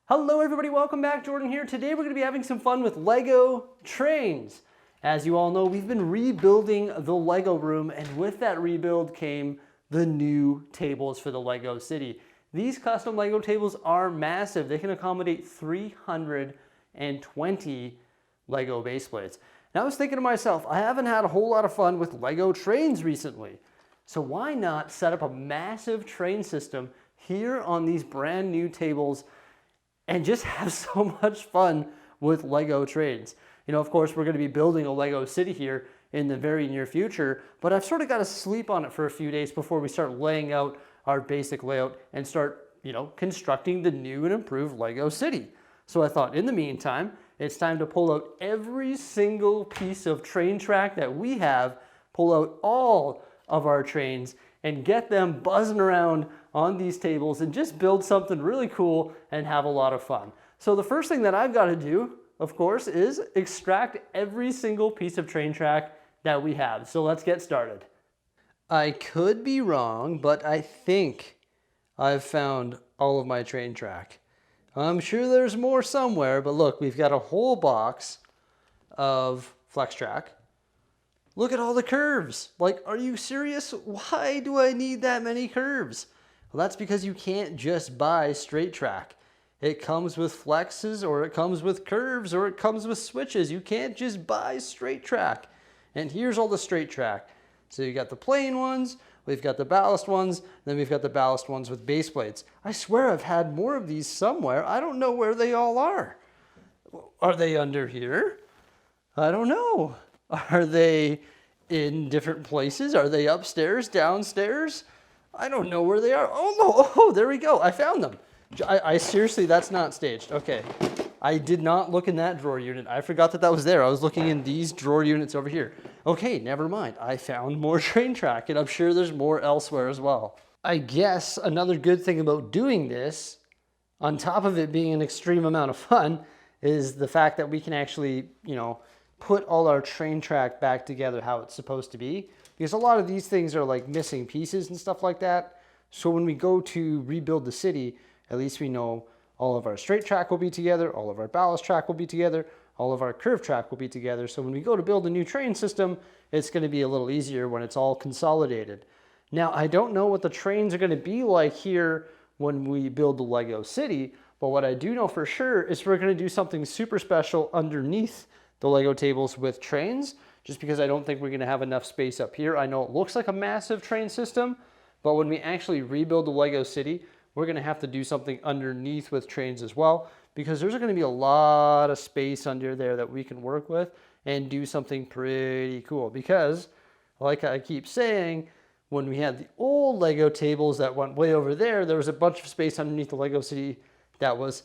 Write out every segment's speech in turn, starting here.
Hello everybody, welcome back. Jordan here. Today we're going to be having some fun with Lego trains. As you all know, we've been rebuilding the Lego room, and with that rebuild came the new tables for the Lego city. These custom Lego tables are massive. They can accommodate 320 Lego base plates. And I was thinking to myself, I haven't had a whole lot of fun with Lego trains recently. So why not set up a massive train system here on these brand new tables and just have so much fun with Lego trains. You know, of course, we're going to be building a Lego city here in the very near future, but I've sort of got to sleep on it for a few days before we start laying out our basic layout and start, constructing the new and improved Lego city. So I thought, in the meantime, it's time to pull out every single piece of train track that we have, pull out all of our trains, and get them buzzing around on these tables and just build something really cool and have a lot of fun. So the first thing that I've got to do, of course, is extract every single piece of train track that we have. So let's get started. I could be wrong, but I think I've found all of my train track. I'm sure there's more somewhere, but look, we've got a whole box of flex track. Look at all the curves. Like, are you serious? Why do I need that many curves? Well, that's because you can't just buy straight track. It comes with flexes, or it comes with curves, or it comes with switches. You can't just buy straight track. And here's all the straight track. So you got the plain ones, we've got the ballast ones, then we've got the ballast ones with base plates. I swear I've had more of these somewhere. I don't know where they all are. Are they under here? I don't know. Are they in different places? Are they upstairs, downstairs? I don't know where they are. Oh no, oh, there we go. I found them. I seriously, that's not staged. Okay. I did not look in that drawer unit. I forgot that was there. I was looking in these drawer units over here. Okay, never mind. I found more train track, and I'm sure there's more elsewhere as well. I guess another good thing about doing this, on top of it being an extreme amount of fun, is the fact that we can actually, put all our train track back together how it's supposed to be. Because a lot of these things are like missing pieces and stuff like that. So when we go to rebuild the city, at least we know all of our straight track will be together, all of our ballast track will be together, all of our curve track will be together. So when we go to build a new train system, it's going to be a little easier when it's all consolidated. Now, I don't know what the trains are going to be like here when we build the Lego city, but what I do know for sure is we're going to do something super special underneath the Lego tables with trains, just because I don't think we're going to have enough space up here. I know it looks like a massive train system, but when we actually rebuild the Lego city, we're going to have to do something underneath with trains as well, because there's going to be a lot of space under there that we can work with and do something pretty cool. Because, like I keep saying, when we had the old Lego tables that went way over there, there was a bunch of space underneath the Lego city that was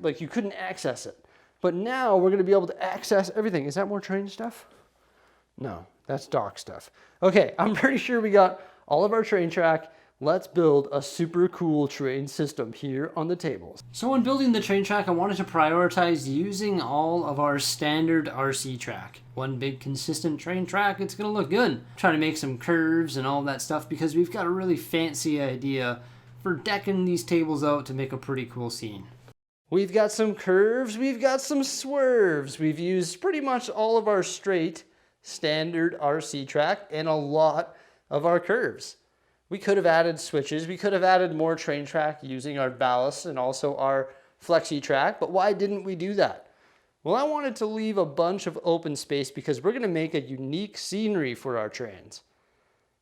like you couldn't access it. But now we're going to be able to access everything. Is that more train stuff? No, that's dock stuff. Okay, I'm pretty sure we got all of our train track. Let's build a super cool train system here on the tables. So when building the train track, I wanted to prioritize using all of our standard RC track. One big consistent train track, it's going to look good. Try to make some curves and all that stuff because we've got a really fancy idea for decking these tables out to make a pretty cool scene. We've got some curves, we've got some swerves. We've used pretty much all of our straight standard RC track and a lot of our curves. We could have added switches. We could have added more train track using our ballast and also our flexi track, but why didn't we do that? Well, I wanted to leave a bunch of open space because we're going to make a unique scenery for our trains.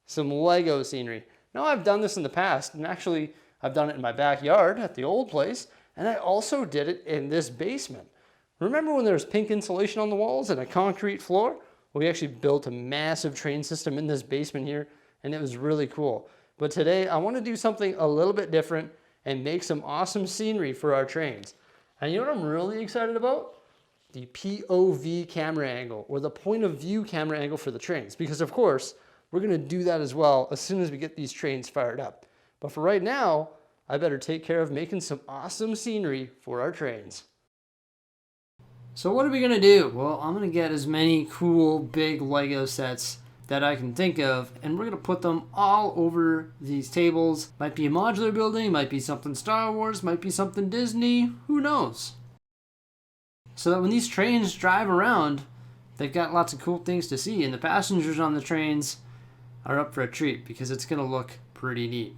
Some Lego scenery. Now, I've done this in the past, and actually I've done it in my backyard at the old place. And I also did it in this basement. Remember when there was pink insulation on the walls and a concrete floor? Well, we actually built a massive train system in this basement here, and it was really cool. But today, I want to do something a little bit different and make some awesome scenery for our trains. And you know what I'm really excited about? The POV camera angle, or the point of view camera angle for the trains. Because of course, we're going to do that as well as soon as we get these trains fired up. But for right now, I better take care of making some awesome scenery for our trains. So what are we going to do? Well, I'm going to get as many cool big Lego sets that I can think of, and we're going to put them all over these tables. Might be a modular building, might be something Star Wars, might be something Disney, who knows? So that when these trains drive around, they've got lots of cool things to see, and the passengers on the trains are up for a treat because it's going to look pretty neat.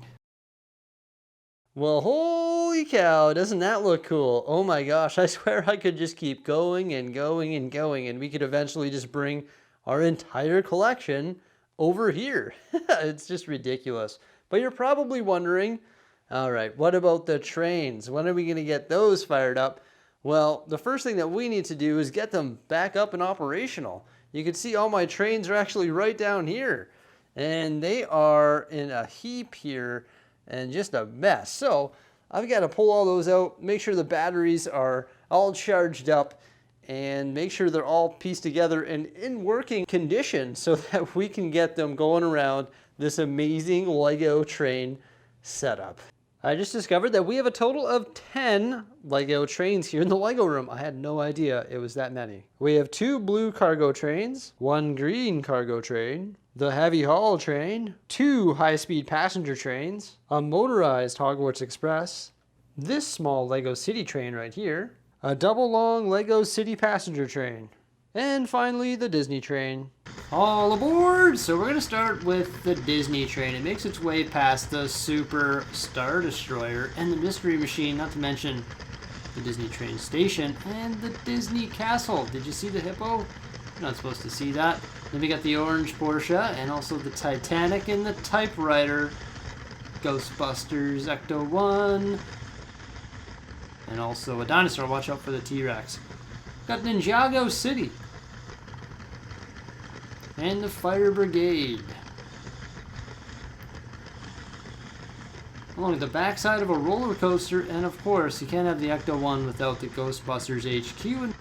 Well, holy cow, doesn't that look cool? Oh my gosh, I swear I could just keep going and going and going, and we could eventually just bring our entire collection over here. It's just ridiculous. But you're probably wondering, all right, what about the trains? When are we going to get those fired up? Well, the first thing that we need to do is get them back up and operational. You can see all my trains are actually right down here, and they are in a heap here and just a mess. So I've got to pull all those out, make sure the batteries are all charged up, and make sure they're all pieced together and in working condition so that we can get them going around this amazing Lego train setup. I just discovered that we have a total of 10 Lego trains here in the Lego room. I had no idea it was that many. We have 2 blue cargo trains, 1 green cargo train, the heavy haul train, 2 high-speed passenger trains, a motorized Hogwarts Express, this small Lego City train right here, a double long Lego City passenger train, and finally the Disney train. All aboard! So we're going to start with the Disney train. It makes its way past the Super Star Destroyer and the Mystery Machine, not to mention the Disney train station and the Disney Castle. Did you see the hippo? You're not supposed to see that. Then we got the orange Porsche and also the Titanic and the typewriter, Ghostbusters Ecto-1, and also a dinosaur. Watch out for the T-Rex. Got Ninjago City and the Fire Brigade. Along the backside of a roller coaster, and of course, you can't have the Ecto-1 without the Ghostbusters HQ, and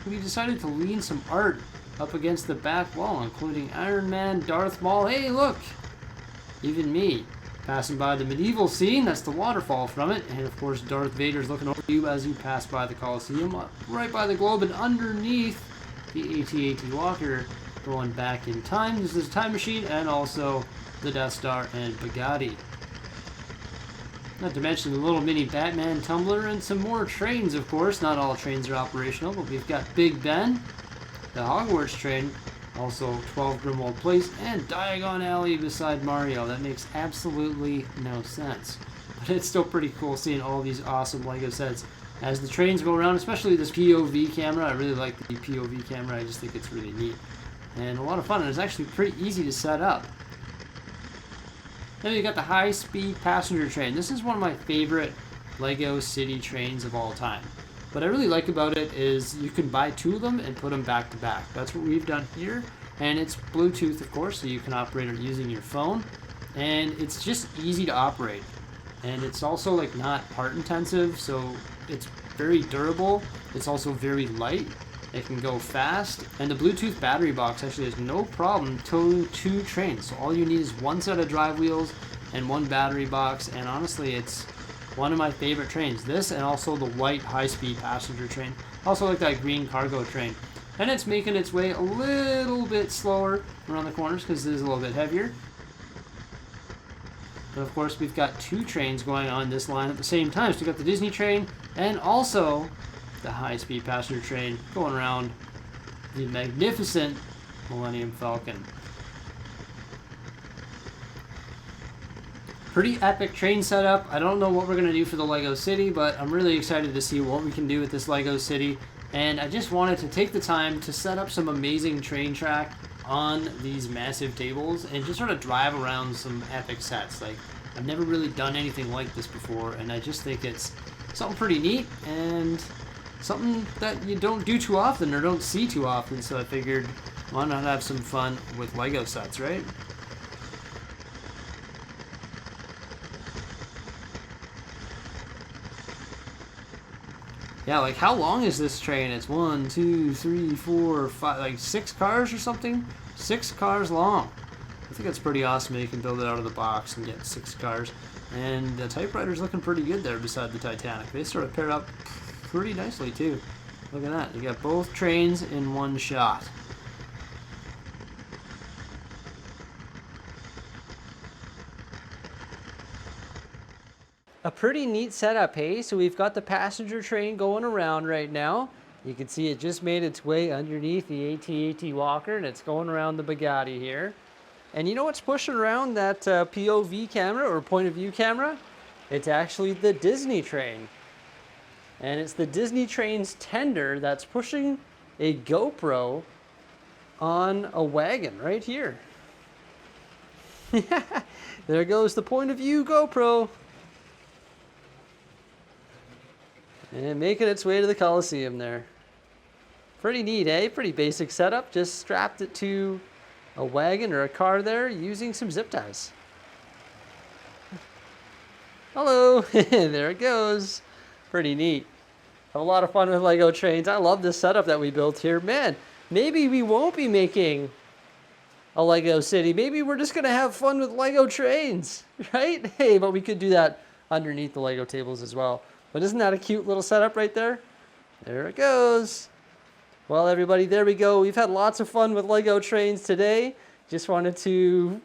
we decided to lean some art up against the back wall, including Iron Man, Darth Maul, hey look! Even me. Passing by the medieval scene, that's the waterfall from it, and of course Darth Vader's looking over you as you pass by the Coliseum, right by the globe, and underneath the AT-AT Walker, going back in time. This is a time machine, and also the Death Star and Bugatti. Not to mention the little mini Batman tumbler and some more trains, of course. Not all trains are operational, but we've got Big Ben, the Hogwarts train, also 12 Grimwald Place, and Diagon Alley beside Mario. That makes absolutely no sense. But it's still pretty cool seeing all these awesome Lego sets as the trains go around, especially this POV camera. I really like the POV camera. I just think it's really neat and a lot of fun, and it's actually pretty easy to set up. Then you got the high-speed passenger train. This is one of my favorite Lego City trains of all time. What I really like about it is you can buy 2 of them and put them back to back. That's what we've done here, and it's Bluetooth, of course, so you can operate it using your phone, and it's just easy to operate. And it's also like not part intensive, so it's very durable. It's also very light. It can go fast, and the Bluetooth battery box actually has no problem towing 2 trains. So all you need is 1 set of drive wheels and 1 battery box, and honestly, it's one of my favorite trains. This and also the white high-speed passenger train. Also like that green cargo train. And it's making its way a little bit slower around the corners because it is a little bit heavier. But of course, we've got 2 trains going on this line at the same time. So we've got the Disney train and also the high-speed passenger train going around the magnificent Millennium Falcon. Pretty epic train setup. I don't know what we're going to do for the Lego City, but I'm really excited to see what we can do with this Lego City. And I just wanted to take the time to set up some amazing train track on these massive tables and just sort of drive around some epic sets. Like, I've never really done anything like this before, and I just think it's something pretty neat and something that you don't do too often or don't see too often, so I figured why not have some fun with Lego sets, right? Yeah, like how long is this train? It's 1, 2, 3, 4, 5, like 6 cars or something? 6 cars long. I think that's pretty awesome that you can build it out of the box and get 6 cars. And the typewriter's looking pretty good there beside the Titanic. They sort of paired up pretty nicely too. Look at that. You got both trains in one shot. A pretty neat setup, hey? So we've got the passenger train going around right now. You can see it just made its way underneath the AT-AT walker, and it's going around the Bugatti here. And you know what's pushing around that POV camera, or point of view camera? It's actually the Disney train. And it's the Disney train's tender that's pushing a GoPro on a wagon right here. There goes the point of view GoPro. And making its way to the Coliseum there. Pretty neat, eh? Pretty basic setup. Just strapped it to a wagon or a car there using some zip ties. Hello, there it goes. Pretty neat. Have a lot of fun with Lego trains. I love this setup that we built here. Man, maybe we won't be making a Lego city. Maybe we're just gonna have fun with Lego trains, right? Hey, but we could do that underneath the Lego tables as well. But isn't that a cute little setup right there? There it goes. Well, everybody, there we go. We've had lots of fun with Lego trains today. Just wanted to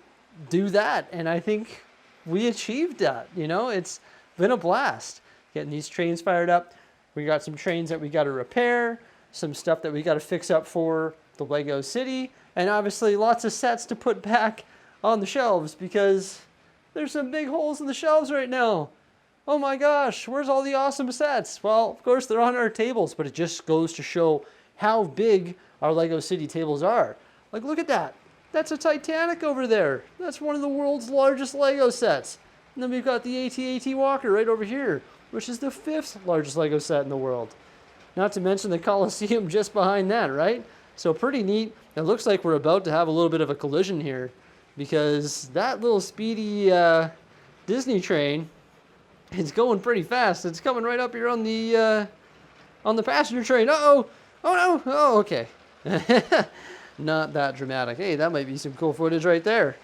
do that, and I think we achieved that. You know, it's been a blast getting these trains fired up. We got some trains that we got to repair, some stuff that we got to fix up for the Lego City, and obviously lots of sets to put back on the shelves because there's some big holes in the shelves right now. Oh my gosh, where's all the awesome sets? Well, of course, they're on our tables, but it just goes to show how big our Lego City tables are. Like, look at that. That's a Titanic over there. That's one of the world's largest Lego sets. And then we've got the AT-AT Walker right over here, which is the 5th largest Lego set in the world. Not to mention the Coliseum just behind that, right? So pretty neat. It looks like we're about to have a little bit of a collision here because that little speedy Disney train is going pretty fast. It's coming right up here on the passenger train. Uh-oh. Oh no! Oh, okay. Not that dramatic. Hey, that might be some cool footage right there.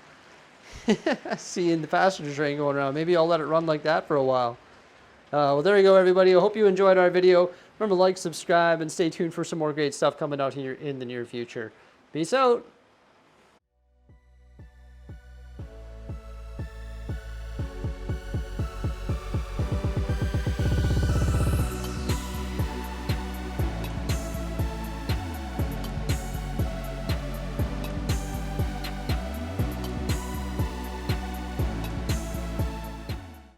Seeing the passenger train going around. Maybe I'll let it run like that for a while. Well, there you go, everybody. I hope you enjoyed our video. Remember, like, subscribe, and stay tuned for some more great stuff coming out here in the near future. Peace out.